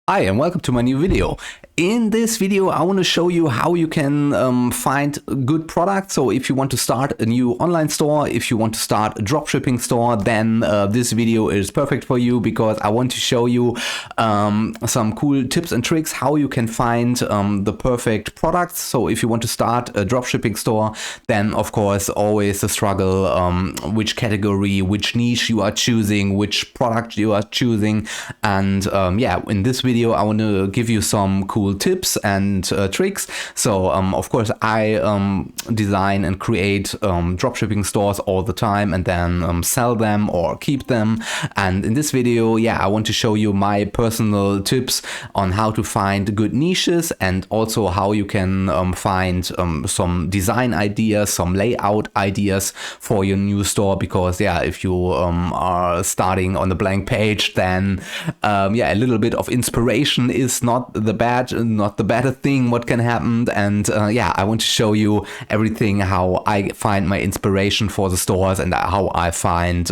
Hi and welcome to my new video. In this video I want to show you how you can find good products. So if you want to start a new online store, if you want to start a dropshipping store, then this video is perfect for you, because I want to show you some cool tips and tricks how you can find the perfect products. So if you want to start a dropshipping store, then of course always the struggle, which category, which niche you are choosing, which product you are choosing. And yeah, in this video I want to give you some cool tips and tricks. So of course I design and create dropshipping stores all the time, and then sell them or keep them. And in this video, yeah, I want to show you my personal tips on how to find good niches, and also how you can find some design ideas, some layout ideas for your new store. Because yeah, if you are starting on a blank page, then yeah, a little bit of inspiration is not the better thing what can happen. And yeah, I want to show you everything, how I find my inspiration for the stores, and how I find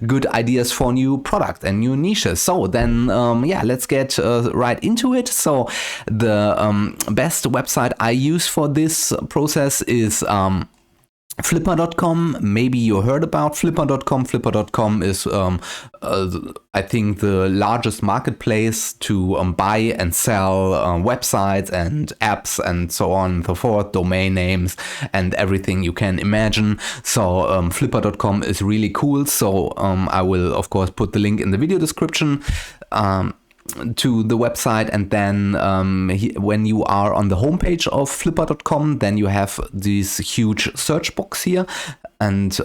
good ideas for new products and new niches. So then yeah, let's get right into it. So the best website I use for this process is Flipper.com. Maybe you heard about Flipper.com. Flipper.com is, I think, the largest marketplace to buy and sell websites and apps and so on and so forth, domain names and everything you can imagine. So Flipper.com is really cool. So I will, of course, put the link in the video description to the website. And then when you are on the homepage of Flipper.com, then you have this huge search box here, and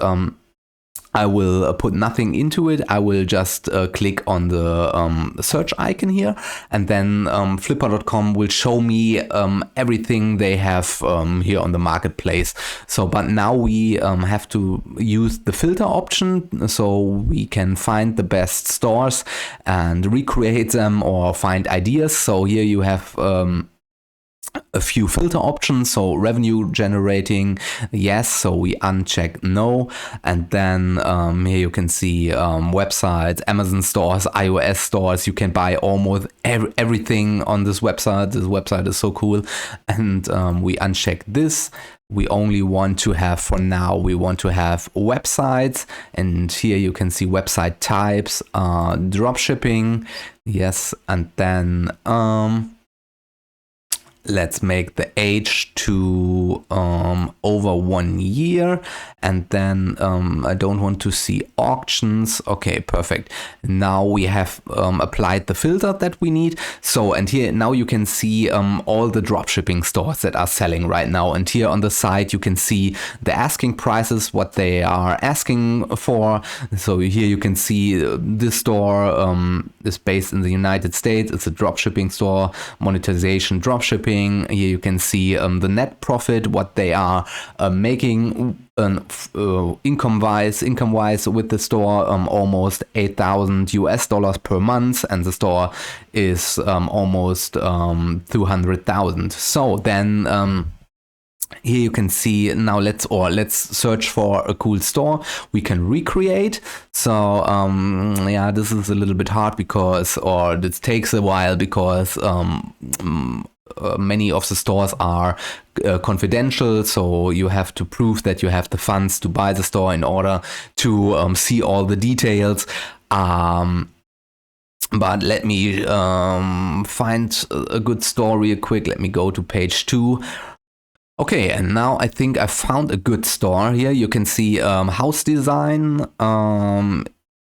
I will put nothing into it. I will just click on the search icon here, and then Flipper.com will show me everything they have here on the marketplace. So, but now we have to use the filter option, so we can find the best stores and recreate them or find ideas. So here you have a few filter options. So revenue generating, yes, so we uncheck no. And then here you can see websites, Amazon stores, iOS stores. You can buy almost everything on this website. This website is so cool. And we uncheck this. We only want to have, for now, we want to have websites. And here you can see website types, dropshipping, yes. And then let's make the age to over 1 year. And then I don't want to see auctions. Okay, perfect. Now we have applied the filter that we need. So, and here now you can see all the dropshipping stores that are selling right now. And here on the side you can see the asking prices, what they are asking for. So here you can see this store is based in the United States. It's a dropshipping store, monetization dropshipping. Here you can see the net profit, what they are making income-wise with the store, almost $8,000 per month, and the store is almost 200,000. So then here you can see, now let's search for a cool store we can recreate. So yeah, this is a little bit hard because, or this takes a while, because many of the stores are confidential, so you have to prove that you have the funds to buy the store in order to see all the details. But let me find a good store real quick. Let me go to page 2. Okay, and now I think I found a good store. Here you can see house design.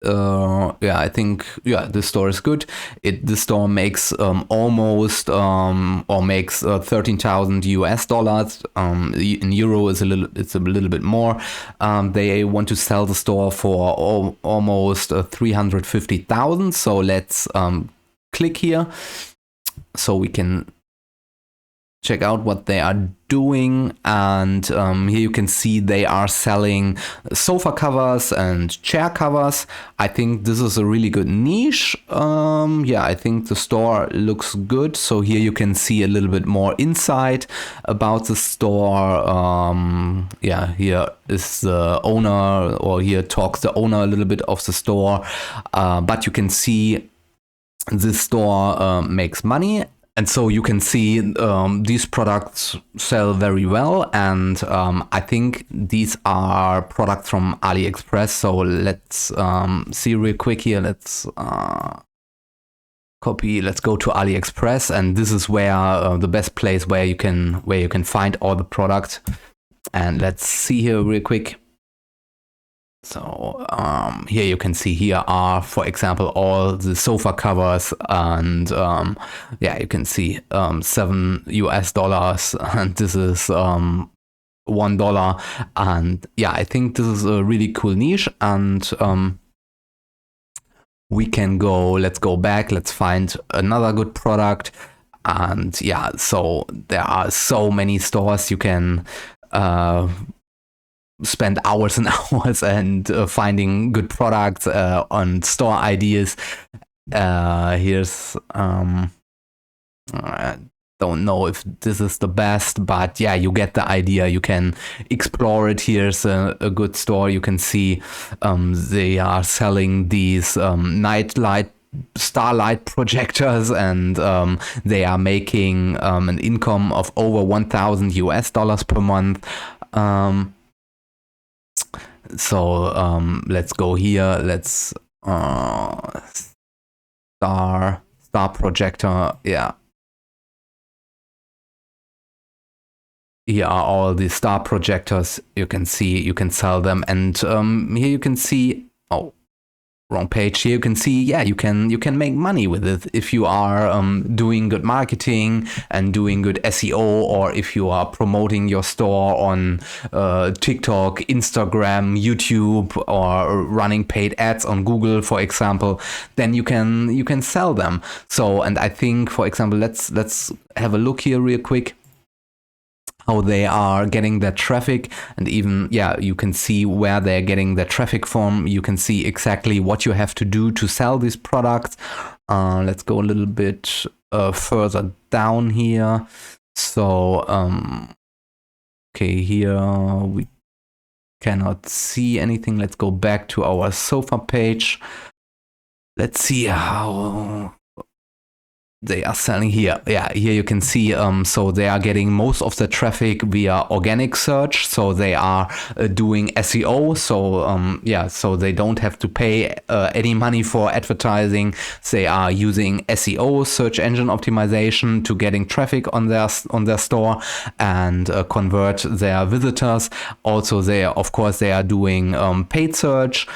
Yeah, I think, yeah, this store is good. This store makes almost or makes $13,000. In euro is it's a little bit more. They want to sell the store for almost 350,000. So let's click here so we can check out what they are doing. And here you can see they are selling sofa covers and chair covers. I think this is a really good niche. Yeah, I think the store looks good. So here you can see a little bit more insight about the store. Yeah, here is the owner, or here talks the owner a little bit of the store. But you can see this store makes money. And so you can see these products sell very well. And I think these are products from AliExpress. So let's see real quick here. Let's copy. Let's go to AliExpress, and this is where the best place where you can find all the products. And let's see here real quick. So here you can see here are, for example, all the sofa covers, and yeah, you can see $7 and this is $1, and yeah, I think this is a really cool niche. And we can go, let's go back, let's find another good product. And yeah, so there are so many stores you can spend hours and hours and finding good products on store ideas. Here's I don't know if this is the best, but yeah, you get the idea. You can explore it. Here's a good store. You can see they are selling these nightlight starlight projectors, and they are making an income of over $1,000 per month. So let's go here. Let's star projector. Yeah, here are all the star projectors. You can see, you can sell them, and here you can see, oh, wrong page. Here you can see, yeah, you can make money with it if you are doing good marketing and doing good SEO, or if you are promoting your store on TikTok, Instagram, YouTube, or running paid ads on Google, for example. Then you can sell them. So, and I think, for example, let's have a look here real quick how they are getting their traffic, and even, yeah, you can see where they're getting their traffic from. You can see exactly what you have to do to sell these products. Let's go a little bit further down here. So okay, here we cannot see anything. Let's go back to our sofa page. Let's see how they are selling here. Yeah, here you can see, so they are getting most of the traffic via organic search. So they are doing SEO. So yeah, so they don't have to pay any money for advertising. They are using SEO, search engine optimization, to getting traffic on their store and convert their visitors. Also, they are, of course, they are doing paid search,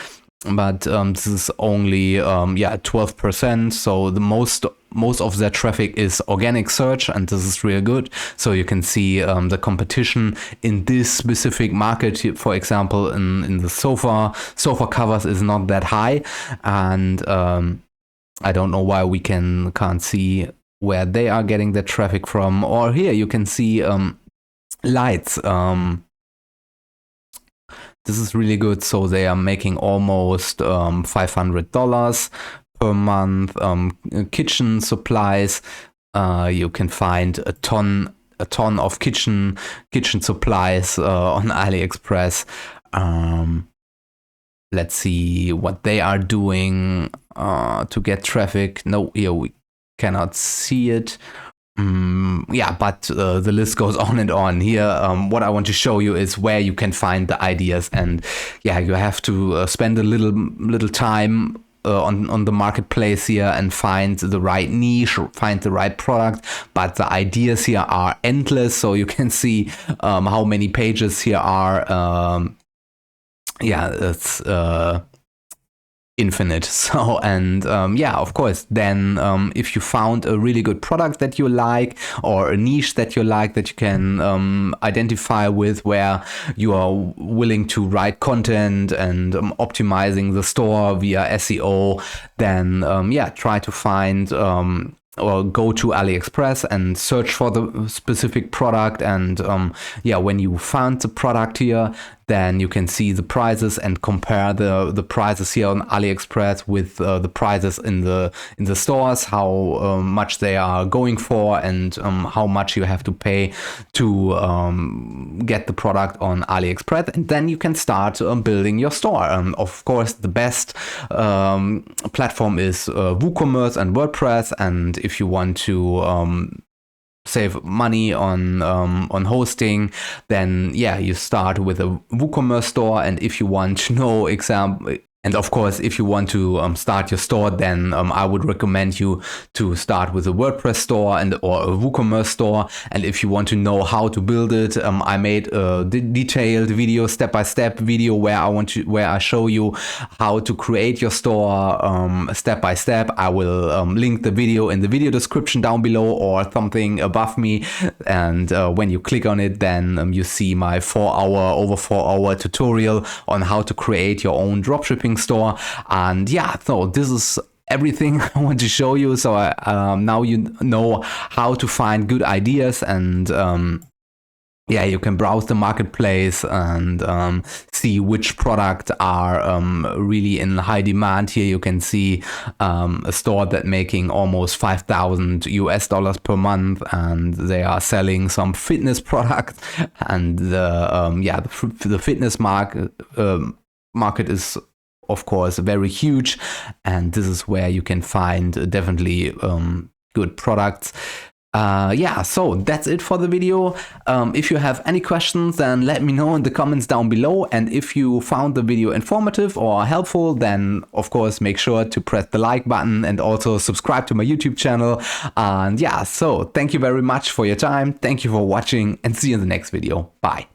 but this is only 12%. So the most of their traffic is organic search, and this is real good. So you can see the competition in this specific market, for example, in the sofa covers, is not that high. And I don't know why we can't see where they are getting their traffic from. Or here you can see lights. This is really good. So they are making almost $500 per month. Kitchen supplies. You can find a ton of kitchen supplies on AliExpress. Let's see what they are doing to get traffic. No, here we cannot see it. Yeah, but the list goes on and on. Here, what I want to show you is where you can find the ideas, and yeah, you have to spend a little time on the marketplace here and find the right niche, find the right product. But the ideas here are endless, so you can see how many pages here are. Yeah, it's infinite. So, and yeah, of course, then if you found a really good product that you like, or a niche that you like, that you can identify with, where you are willing to write content and optimizing the store via SEO, then yeah, try to find or go to AliExpress and search for the specific product. And yeah, when you found the product here, then you can see the prices and compare the prices here on AliExpress with the prices in the stores, how much they are going for, and how much you have to pay to get the product on AliExpress, and then you can start building your store. Of course, the best platform is WooCommerce and WordPress, and if you want to save money on hosting, then yeah, you start with a WooCommerce store. And if you want to know and of course, if you want to start your store, then I would recommend you to start with a WordPress store or a WooCommerce store. And if you want to know how to build it, I made a detailed video, step-by-step video where I show you how to create your store step by step. I will link the video in the video description down below or something above me. And when you click on it, then you see my over 4 hour tutorial on how to create your own dropshipping store. And yeah, so this is everything I want to show you. So now you know how to find good ideas, and yeah, you can browse the marketplace and see which products are really in high demand. Here you can see a store that making almost $5,000 per month, and they are selling some fitness products. And the fitness market is of course very huge, and this is where you can find definitely good products. Yeah, so that's it for the video. If you have any questions, then let me know in the comments down below. And if you found the video informative or helpful, then of course make sure to press the like button and also subscribe to my YouTube channel. And yeah, so thank you very much for your time. Thank you for watching, and see you in the next video. Bye.